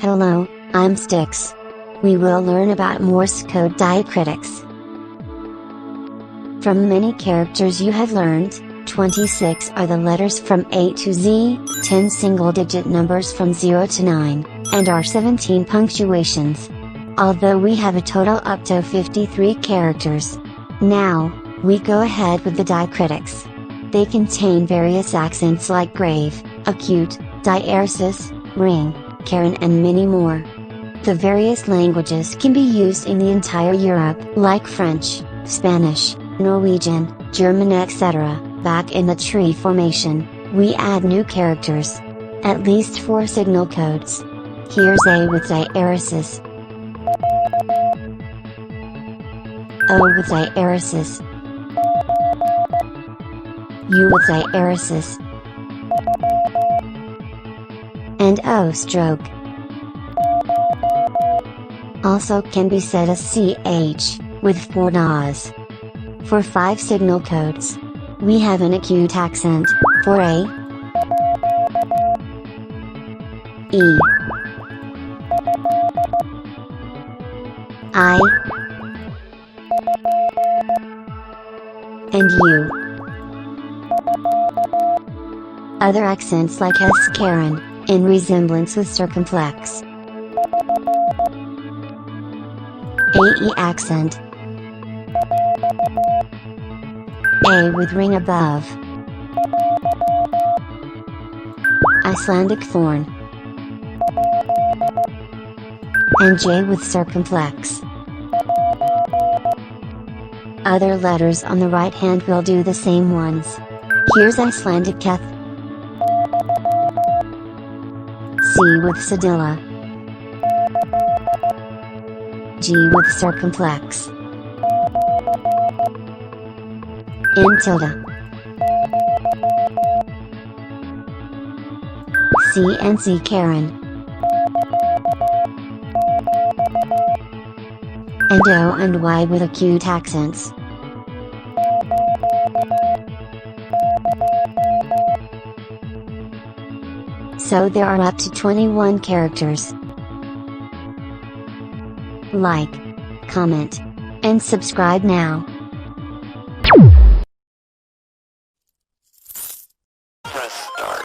Hello, I'm Styx. We will learn about Morse code diacritics. From many characters you have learned, 26 are the letters from A to Z, 10 single-digit numbers from 0 to 9, and our 17 punctuations. Although we have a total up to 53 characters. Now, we go ahead with the diacritics. They contain various accents like grave, acute, diaresis, ring, caron and many more. The various languages can be used in the entire Europe like French, Spanish, Norwegian, German etc. Back in the tree formation, we add new characters. At least 4 signal codes. Here's A with diaresis, O with diaresis, U with diaresis, and O stroke. Also can be said as CH, with 4 NAs. For 5 signal codes, we have an acute accent, for A, E, I, and U. Other accents like S caron, in resemblance with circumflex. AE accent. A with ring above. Icelandic thorn. And J with circumflex. Other letters on the right hand will do the same ones. Here's Icelandic keth. C with cedilla. G with circumflex. N tilde. C and Z caron. And O and Y with acute accents. So there are up to 21 characters. Like, comment, and subscribe now.